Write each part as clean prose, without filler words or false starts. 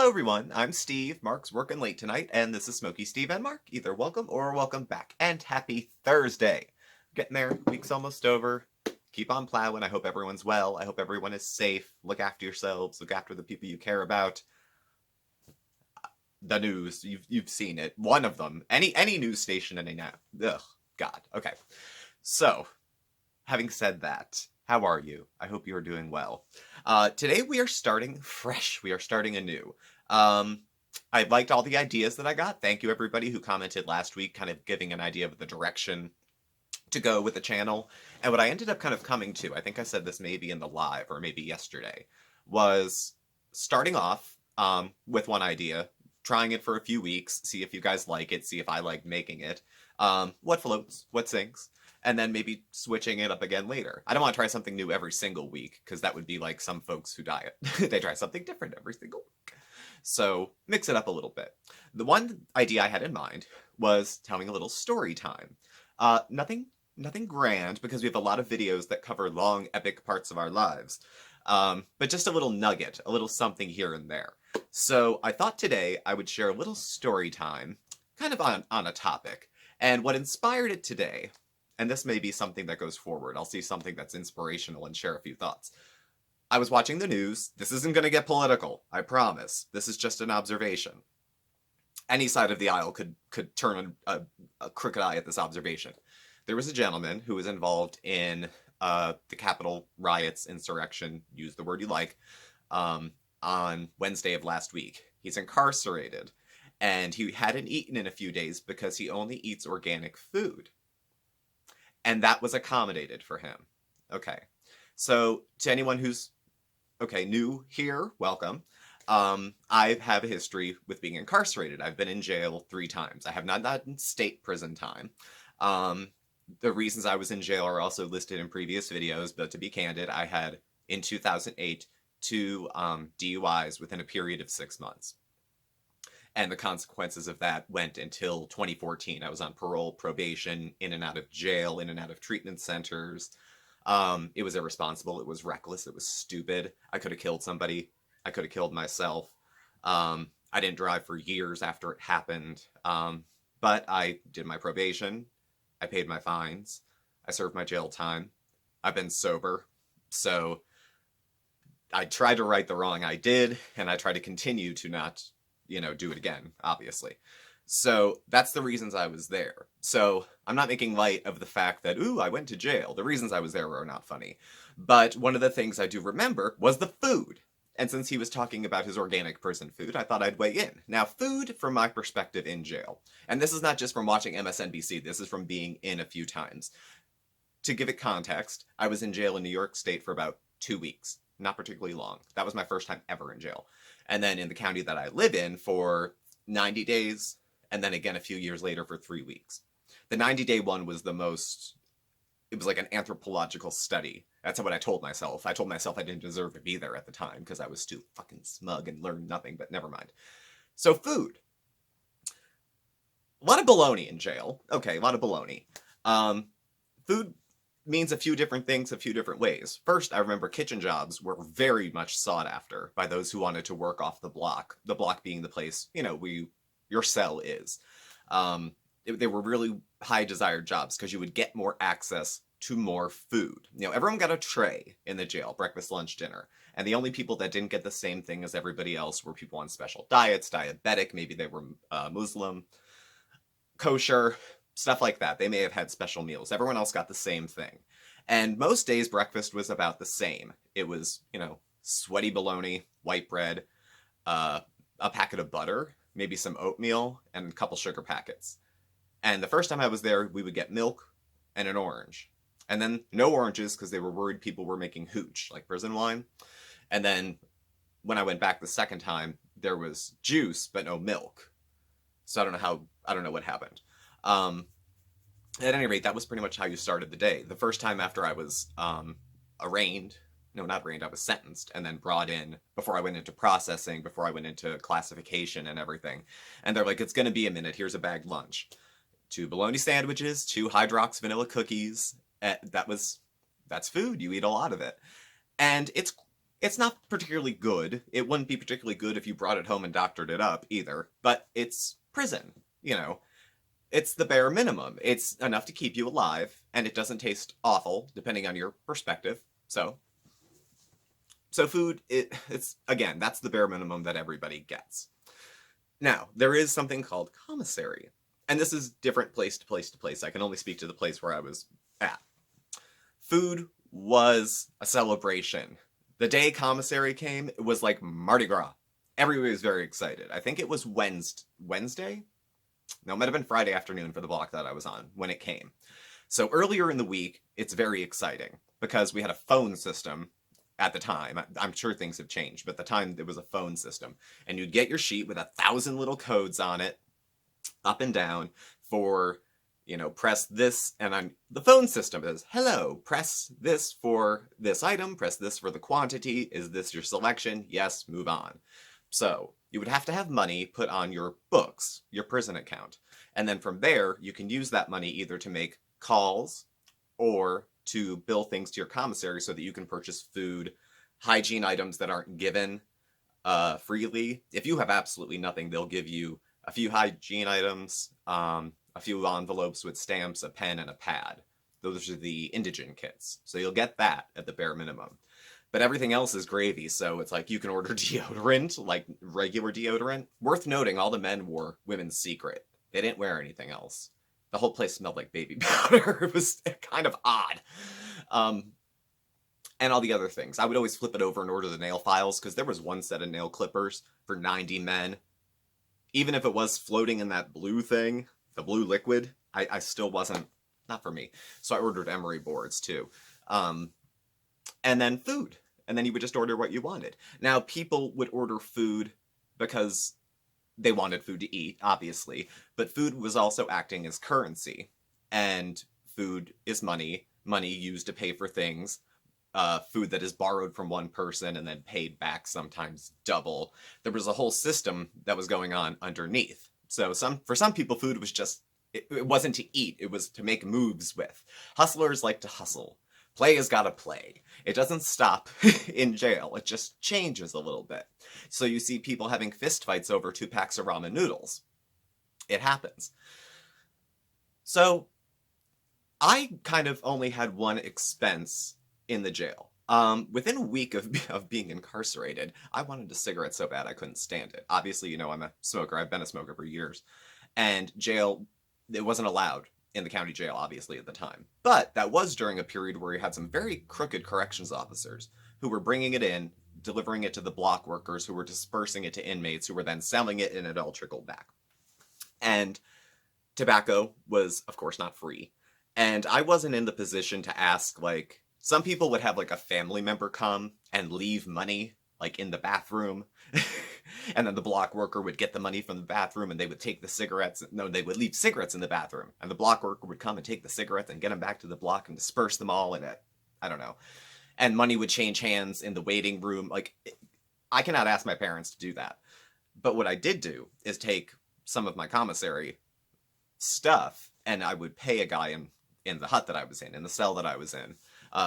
Hello everyone, I'm Steve. Mark's working late tonight, and this is Smokey Steve and Mark. Either welcome or welcome back, and happy Thursday. Getting there, week's almost over. Keep on plowing. I hope everyone's well. I hope everyone is safe. Look after yourselves. Look after the people you care about. The news, you've seen it. One of them. Any news station, any now. Ugh, God. Okay. So, having said that, how are you? I hope you are doing well. Today we are starting fresh. We are starting anew. I liked all the ideas that I got. Thank you everybody who commented last week, kind of giving an idea of the direction to go with the channel. And what I ended up kind of coming to, I think I said this maybe in the live or maybe yesterday, was starting off with one idea, trying it for a few weeks, see if you guys like it, see if I like making it, what floats, what sinks, and then maybe switching it up again later. I don't want to try something new every single week, because that would be like some folks who diet. They try something different every single week. So mix it up a little bit. The one idea I had in mind was telling a little story time. Nothing grand, because we have a lot of videos that cover long, epic parts of our lives. But just a little nugget, a little something here and there. So I thought today I would share a little story time, kind of on a topic. And what inspired it today, and this may be something that goes forward, I'll see something that's inspirational and share a few thoughts. I was watching the news. This isn't going to get political, I promise. This is just an observation. Any side of the aisle could turn a crooked eye at this observation. There was a gentleman who was involved in the Capitol riots, insurrection, use the word you like, on Wednesday of last week. He's incarcerated, and he hadn't eaten in a few days because he only eats organic food. And that was accommodated for him. Okay. So to anyone who's, new here, welcome. I have a history with being incarcerated. I've been in jail 3 times. I have not done state prison time. The reasons I was in jail are also listed in previous videos, but to be candid, I had, in 2008, 2 DUIs within a period of 6 months. And the consequences of that went until 2014. I was on parole, probation, in and out of jail, in and out of treatment centers. It was irresponsible. It was reckless. It was stupid. I could have killed somebody. I could have killed myself. I didn't drive for years after it happened. But I did my probation. I paid my fines. I served my jail time. I've been sober. So I tried to right the wrong I did, and I try to continue to not do it again, obviously. So that's the reasons I was there. So I'm not making light of the fact that, ooh, I went to jail. The reasons I was there are not funny. But one of the things I do remember was the food. And since he was talking about his organic prison food, I thought I'd weigh in. Now, food, from my perspective, in jail. And this is not just from watching MSNBC. This is from being in a few times. To give it context, I was in jail in New York State for about 2 weeks. Not particularly long. That was my first time ever in jail. And then in the county that I live in for 90 days, and then again a few years later for 3 weeks. The 90-day one was the most, it was like an anthropological study. That's what I told myself. I told myself I didn't deserve to be there at the time because I was too fucking smug and learned nothing, but never mind. So food. A lot of baloney in jail. Okay, a lot of baloney. Food means a few different things a few different ways. First, I remember kitchen jobs were very much sought after by those who wanted to work off the block being the place, where your cell is. They were really high desired jobs because you would get more access to more food. Everyone got a tray in the jail, breakfast, lunch, dinner. And the only people that didn't get the same thing as everybody else were people on special diets, diabetic, maybe they were Muslim, kosher, stuff like that. They may have had special meals. Everyone else got the same thing. And most days breakfast was about the same. It was, sweaty bologna, white bread, a packet of butter, maybe some oatmeal, and a couple sugar packets. And the first time I was there, we would get milk and an orange. And then no oranges because they were worried people were making hooch, like prison wine. And then when I went back the second time, there was juice, but no milk. So I don't know what happened. At any rate, that was pretty much how you started the day. The first time after I was arraigned, no, not arraigned, I was sentenced and then brought in before I went into processing, before I went into classification and everything. And they're like, it's going to be a minute. Here's a bagged lunch. 2 bologna sandwiches, 2 Hydrox vanilla cookies. That's food. You eat a lot of it. And it's It's not particularly good. It wouldn't be particularly good if you brought it home and doctored it up either, but it's prison, you know. It's the bare minimum. It's enough to keep you alive, and it doesn't taste awful, depending on your perspective. So food, it's, again, that's the bare minimum that everybody gets. Now, there is something called commissary, and this is different place to place to place. I can only speak to the place where I was at. Food was a celebration. The day commissary came, it was like Mardi Gras. Everybody was very excited. I think it was Wednesday? No, it might have been Friday afternoon for the block that I was on when it came. So earlier in the week, it's very exciting because we had a phone system at the time. I'm sure things have changed, but at the time it was a phone system. And you'd get your sheet with 1,000 little codes on it, up and down, for, press this, and on the phone system is, hello, press this for this item, press this for the quantity, is this your selection? Yes, move on. So you would have to have money put on your books, your prison account. And then from there, you can use that money either to make calls or to bill things to your commissary so that you can purchase food, hygiene items that aren't given freely. If you have absolutely nothing, they'll give you a few hygiene items, a few envelopes with stamps, a pen, and a pad. Those are the indigent kits. So you'll get that at the bare minimum. But everything else is gravy, so it's like you can order deodorant, like regular deodorant. Worth noting, all the men wore women's secret. They didn't wear anything else. The whole place smelled like baby powder. It was kind of odd. And all the other things. I would always flip it over and order the nail files, because there was one set of nail clippers for 90 men. Even if it was floating in that blue thing, the blue liquid, I still wasn't, not for me. So I ordered emery boards, too. And then food. And then you would just order what you wanted. Now, people would order food because they wanted food to eat, obviously. But food was also acting as currency. And food is money. Money used to pay for things. Food that is borrowed from one person and then paid back, sometimes double. There was a whole system that was going on underneath. So for some people, food was just, it wasn't to eat. It was to make moves with. Hustlers like to hustle. Play has got to play. It doesn't stop in jail. It just changes a little bit. So you see people having fistfights over 2 packs of ramen noodles. It happens. So I kind of only had one expense in the jail. Within a week of being incarcerated, I wanted a cigarette so bad I couldn't stand it. Obviously, I'm a smoker. I've been a smoker for years. And jail, it wasn't allowed in the county jail, obviously, at the time. But that was during a period where you had some very crooked corrections officers who were bringing it in, delivering it to the block workers, who were dispersing it to inmates, who were then selling it, and it all trickled back. And tobacco was, of course, not free. And I wasn't in the position to ask, some people would have, a family member come and leave money, in the bathroom. And then the block worker would get the money from the bathroom and they would take the cigarettes. No, they would leave cigarettes in the bathroom. And the block worker would come and take the cigarettes and get them back to the block and disperse them all in it. I don't know. And money would change hands in the waiting room. I cannot ask my parents to do that. But what I did do is take some of my commissary stuff and I would pay a guy in the hut that I was in the cell that I was in,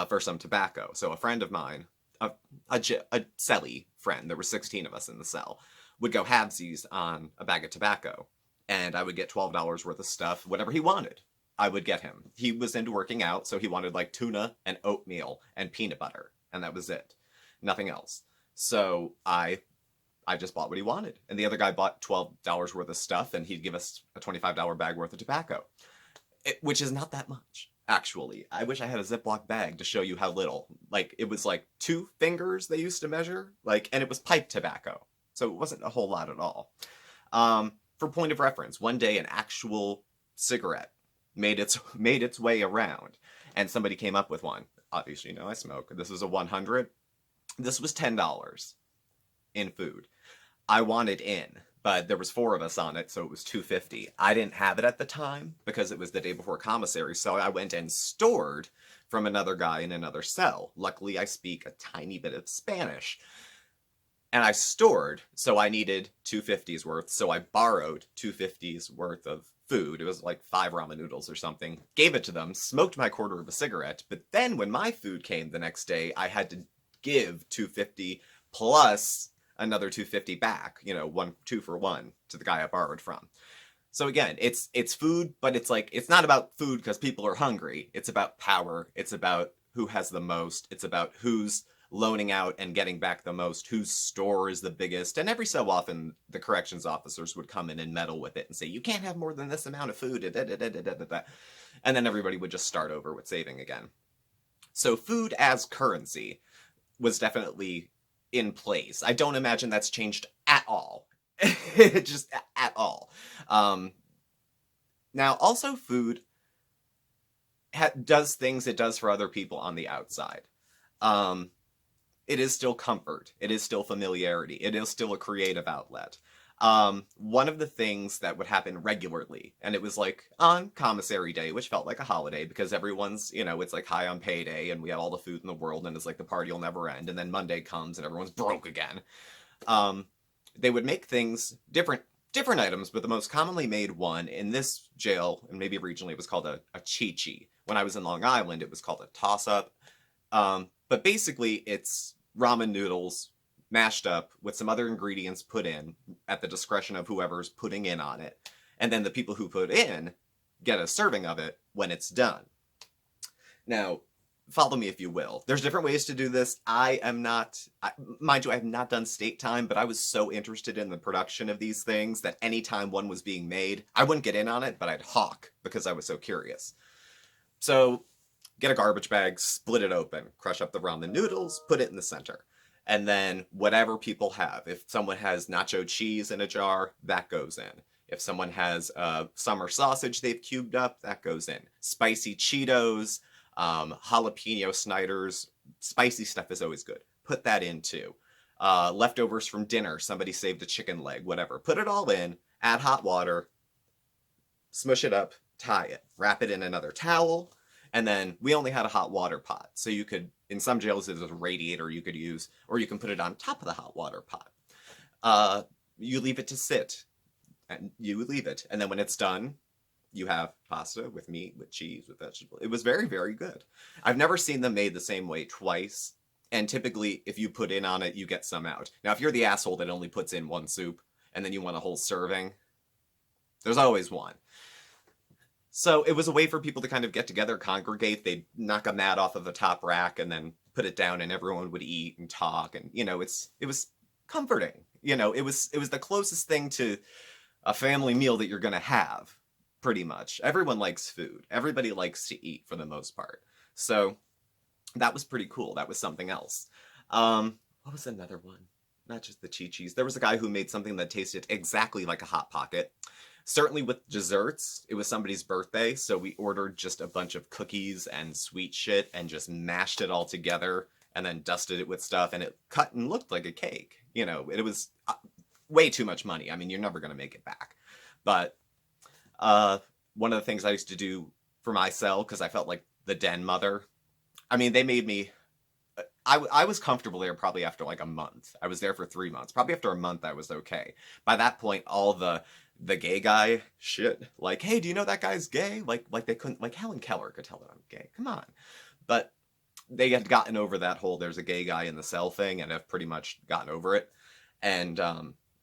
for some tobacco. So a friend of mine, a celly friend, there were 16 of us in the cell, would go halvesies on a bag of tobacco. And I would get $12 worth of stuff, whatever he wanted, I would get him. He was into working out, so he wanted tuna and oatmeal and peanut butter. And that was it. Nothing else. So I just bought what he wanted. And the other guy bought $12 worth of stuff, and he'd give us a $25 bag worth of tobacco. Which is not that much, actually. I wish I had a Ziploc bag to show you how little. It was 2 fingers they used to measure, and it was pipe tobacco. So it wasn't a whole lot at all. For point of reference, one day an actual cigarette made its way around, and somebody came up with one. Obviously, I smoke. This was a 100. This was $10 in food. I wanted in, but there was 4 of us on it, so it was $2.50. I didn't have it at the time because it was the day before commissary, so I went and stored from another guy in another cell. Luckily, I speak a tiny bit of Spanish. And I stored, so I needed $2.50's worth, so I borrowed $2.50's worth of food. It was 5 ramen noodles or something. Gave it to them, smoked my quarter of a cigarette, but then when my food came the next day, I had to give $250 plus another $250 back, 2 for 1 to the guy I borrowed from. So again, it's food, but it's like, it's not about food because people are hungry. It's about power. It's about who has the most. It's about who's loaning out and getting back the most, whose store is the biggest. And every so often, the corrections officers would come in and meddle with it and say, you can't have more than this amount of food. And then everybody would just start over with saving again. So food as currency was definitely in place. I don't imagine that's changed at all. Just at all. Now, also food does things it does for other people on the outside. It is still comfort. It is still familiarity. It is still a creative outlet. One of the things that would happen regularly, and it was like on Commissary Day, which felt like a holiday because everyone's, it's like high on payday and we have all the food in the world and it's like the party will never end. And then Monday comes and everyone's broke again. They would make things different items, but the most commonly made one in this jail, and maybe regionally, it was called a chi-chi. When I was in Long Island, it was called a toss-up. But basically, it's ramen noodles mashed up with some other ingredients put in at the discretion of whoever's putting in on it. And then the people who put in get a serving of it when it's done. Now, follow me if you will. There's different ways to do this. Mind you, I have not done state time, but I was so interested in the production of these things that anytime one was being made, I wouldn't get in on it, but I'd hawk because I was so curious. So get a garbage bag, split it open, crush up the ramen noodles, put it in the center. And then whatever people have. If someone has nacho cheese in a jar, that goes in. If someone has summer sausage they've cubed up, that goes in. Spicy Cheetos, jalapeno Sniders, spicy stuff is always good. Put that in too. Leftovers from dinner, somebody saved a chicken leg, whatever. Put it all in, add hot water, smush it up, tie it, wrap it in another towel, and then we only had a hot water pot. So you could, in some jails there's a radiator you could use, or you can put it on top of the hot water pot. You leave it to sit, and you leave it, and then when it's done, you have pasta with meat, with cheese, with vegetables. It was very, very good. I've never seen them made the same way twice. And typically, if you put in on it, you get some out. Now, if you're the asshole that only puts in one soup, and then you want a whole serving, there's always one. So it was a way for people to kind of get together, congregate. They'd knock a mat off of the top rack and then put it down, and everyone would eat and talk. And, it was comforting. It was the closest thing to a family meal that you're going to have. Pretty much. Everyone likes food. Everybody likes to eat for the most part. So that was pretty cool. That was something else. What was another one? Not just the chi-chis. There was a guy who made something that tasted exactly like a Hot Pocket. Certainly with desserts. It was somebody's birthday, so we ordered just a bunch of cookies and sweet shit and just mashed it all together and then dusted it with stuff, and it cut and looked like a cake. It was way too much money. I mean, you're never going to make it back. But one of the things I used to do for my cell, because I felt like the den mother, I mean, they made me, I was comfortable there probably after like a month. I was there for 3 months. Probably after a month, I was okay. By that point, all the gay guy shit, like, hey, do you know that guy's gay? Like they couldn't, like Helen Keller could tell that I'm gay. Come on. But they had gotten over that whole there's a gay guy in the cell thing and have pretty much gotten over it. And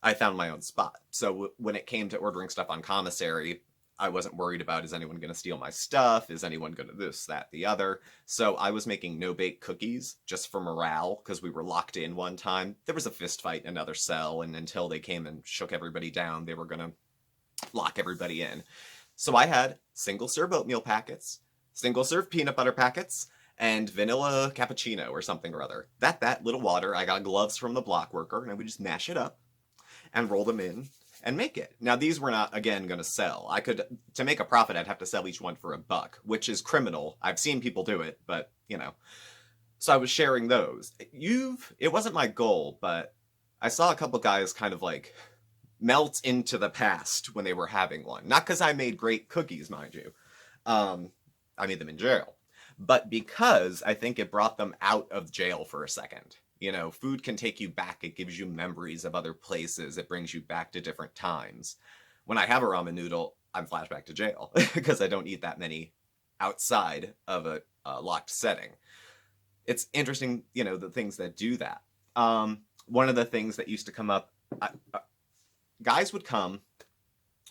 I found my own spot. So when it came to ordering stuff on Commissary, I wasn't worried about, is anyone going to steal my stuff? Is anyone going to this, that, the other? So I was making no-bake cookies just for morale, because we were locked in one time. There was a fist fight in another cell, and until they came and shook everybody down, they were going to lock everybody in. So I had single-serve oatmeal packets, single-serve peanut butter packets, and vanilla cappuccino or something or other. That little water, I got gloves from the block worker, and I would just mash it up and roll them in and make it. Now, these were not, again, going to sell. To make a profit, I'd have to sell each one for $1, which is criminal. I've seen people do it, but, So I was sharing those. It wasn't my goal, but I saw a couple guys kind of like melt into the past when they were having one. Not because I made great cookies, mind you. I made them in jail. But because I think it brought them out of jail for a second. Food can take you back. It gives you memories of other places. It brings you back to different times. When I have a ramen noodle, I'm flashback to jail because I don't eat that many outside of a locked setting. it's interesting, the things that do that. One of the things that used to come up, guys would come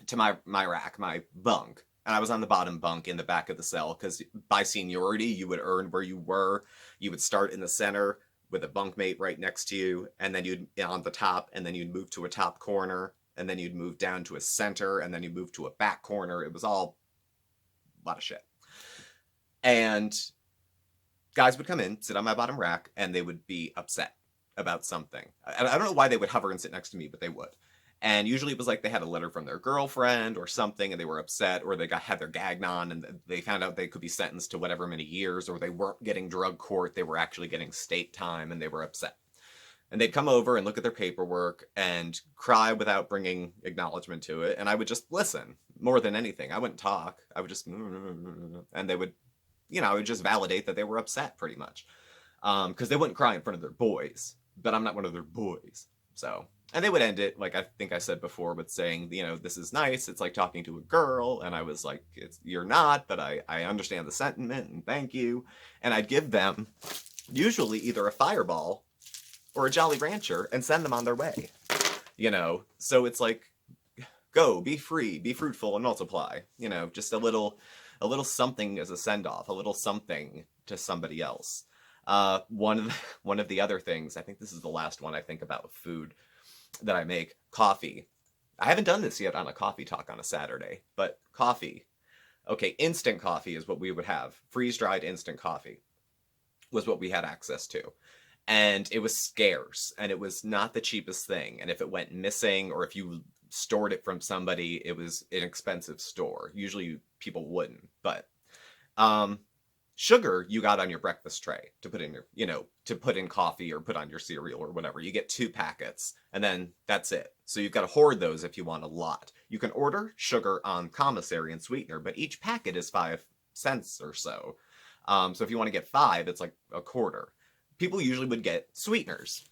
to my rack, my bunk, and I was on the bottom bunk in the back of the cell because by seniority, you would earn where you were. You would start in the center with a bunkmate right next to you, and then you'd on the top, and then you'd move to a top corner, and then you'd move down to a center, and then you move to a back corner. It was all a lot of shit. And guys would come in, sit on my bottom rack, and they would be upset about something. I don't know why they would hover and sit next to me, but they would. And usually it was like they had a letter from their girlfriend or something, and they were upset, or they had their gag on, and they found out they could be sentenced to whatever many years, or they weren't getting drug court, they were actually getting state time, and they were upset. And they'd come over and look at their paperwork and cry without bringing acknowledgement to it, and I would just listen more than anything. I wouldn't talk. I would just, and they would, I would just validate that they were upset pretty much. Because they wouldn't cry in front of their boys, but I'm not one of their boys, so. And they would end it, like I think I said before, with saying, this is nice. It's like talking to a girl. And I was like, you're not, but I understand the sentiment and thank you. And I'd give them usually either a Fireball or a Jolly Rancher and send them on their way. So it's like, go, be free, be fruitful and multiply. Just a little something as a send-off, a little something to somebody else. One of the other things, I think this is the last one I think about with food that I make, coffee. I haven't done this yet on a coffee talk on a Saturday, but coffee. Okay, instant coffee is what we would have. Freeze-dried instant coffee was what we had access to. And it was scarce, and it was not the cheapest thing. And if it went missing, or if you stored it from somebody, it was an expensive store. Usually people wouldn't, but sugar you got on your breakfast tray to put in your, to put in coffee or put on your cereal or whatever. You get 2 packets, and then that's it. So you've got to hoard those if you want a lot. You can order sugar on Commissary and sweetener, but each packet is 5 cents or so. So if you want to get 5, it's like a quarter. People usually would get sweeteners.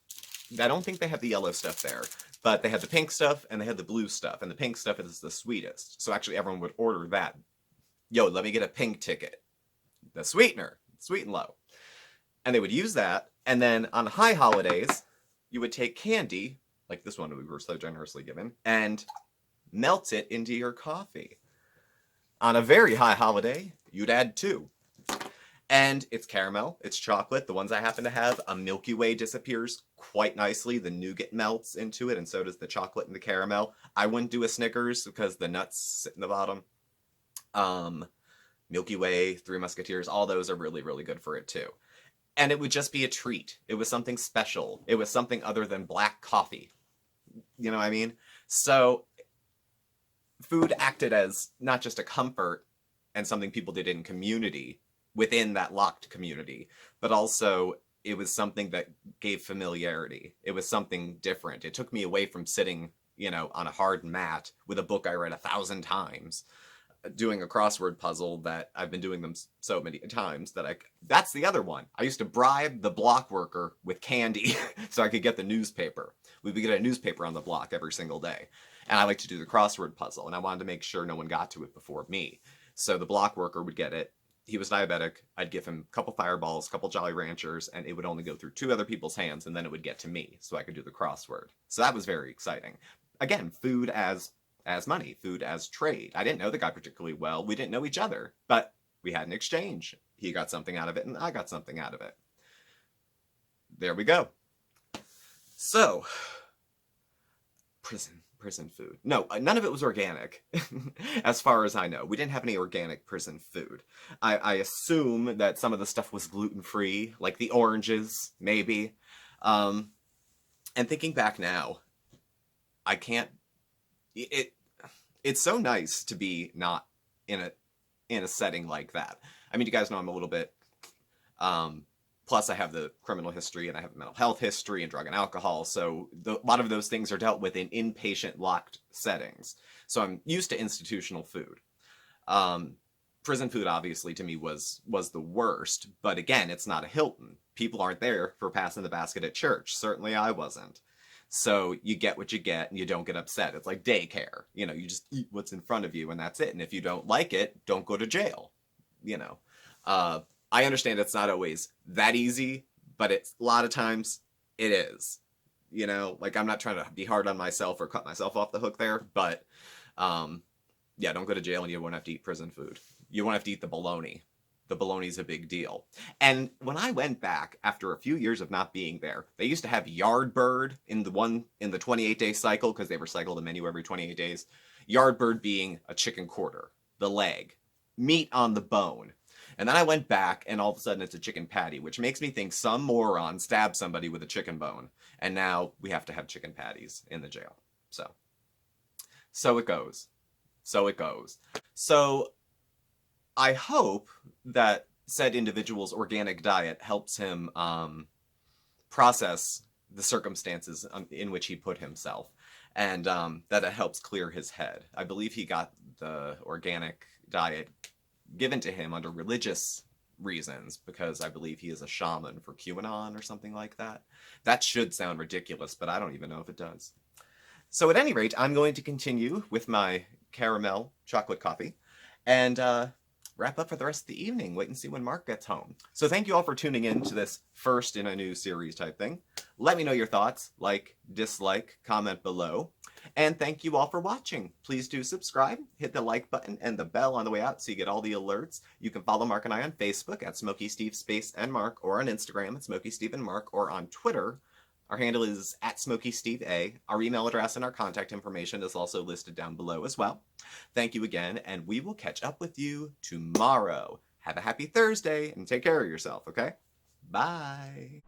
I don't think they have the yellow stuff there, but they had the pink stuff and they had the blue stuff, and the pink stuff is the sweetest. So actually everyone would order that. Yo, let me get a pink ticket. The sweetener, sweet and low. And they would use that, and then on high holidays, you would take candy, like this one we were so generously given, and melt it into your coffee. On a very high holiday, you'd add 2. And it's caramel, it's chocolate. The ones I happen to have, a Milky Way disappears quite nicely. The nougat melts into it, and so does the chocolate and the caramel. I wouldn't do a Snickers because the nuts sit in the bottom. Milky Way, Three Musketeers, all those are really, really good for it too. And it would just be a treat. It was something special. It was something other than black coffee. You know what I mean? So food acted as not just a comfort and something people did in community, within that locked community, but also it was something that gave familiarity. It was something different. It took me away from sitting, on a hard mat with a book I read 1,000 times, doing a crossword puzzle that I've been doing them so many times that that's the other one. I used to bribe the block worker with candy so I could get the newspaper. We would get a newspaper on the block every single day. And I like to do the crossword puzzle, and I wanted to make sure no one got to it before me. So the block worker would get it. He was diabetic. I'd give him a couple Fireballs, a couple Jolly Ranchers, and it would only go through 2 other people's hands, and then it would get to me, so I could do the crossword. So that was very exciting. Again, food as money, food as trade. I didn't know the guy particularly well. We didn't know each other, but we had an exchange. He got something out of it, and I got something out of it. There we go. So, prison food. No, none of it was organic, as far as I know. We didn't have any organic prison food. I assume that some of the stuff was gluten-free, like the oranges, maybe. And thinking back now, I can't... It's so nice to be not in a setting like that. I mean, you guys know I'm a little bit... Plus, I have the criminal history, and I have mental health history, and drug and alcohol, so a lot of those things are dealt with in inpatient locked settings. So I'm used to institutional food. Prison food, obviously, to me was the worst, but again, it's not a Hilton. People aren't there for passing the basket at church. Certainly I wasn't. So you get what you get, and you don't get upset. It's like daycare. You just eat what's in front of you, and that's it. And if you don't like it, don't go to jail. I understand it's not always that easy, but it's a lot of times it is. You know, like I'm not trying to be hard on myself or cut myself off the hook there, but yeah, don't go to jail and you won't have to eat prison food. You won't have to eat the bologna. The bologna's a big deal. And when I went back after a few years of not being there, they used to have Yardbird in the 28-day cycle because they recycle the menu every 28 days. Yardbird being a chicken quarter, the leg, meat on the bone. And then I went back and all of a sudden it's a chicken patty, which makes me think some moron stabbed somebody with a chicken bone. And now we have to have chicken patties in the jail. So it goes. So it goes. So I hope that said individual's organic diet helps him process the circumstances in which he put himself, and that it helps clear his head. I believe he got the organic diet given to him under religious reasons because I believe he is a shaman for QAnon or something like that. That should sound ridiculous, but I don't even know if it does. So at any rate, I'm going to continue with my caramel chocolate coffee and wrap up for the rest of the evening. Wait and see when Mark gets home. So thank you all for tuning in to this first in a new series type thing. Let me know your thoughts, like, dislike, comment below. And thank you all for watching. Please do subscribe, hit the like button and the bell on the way out so you get all the alerts. You can follow Mark and I on Facebook at SmokeySteveAndMarc, or on Instagram at SmokeySteveAndMarc, or on Twitter. Our handle is at SmokeySteveA. Our email address and our contact information is also listed down below as well. Thank you again, and we will catch up with you tomorrow. Have a happy Thursday, and take care of yourself, okay? Bye.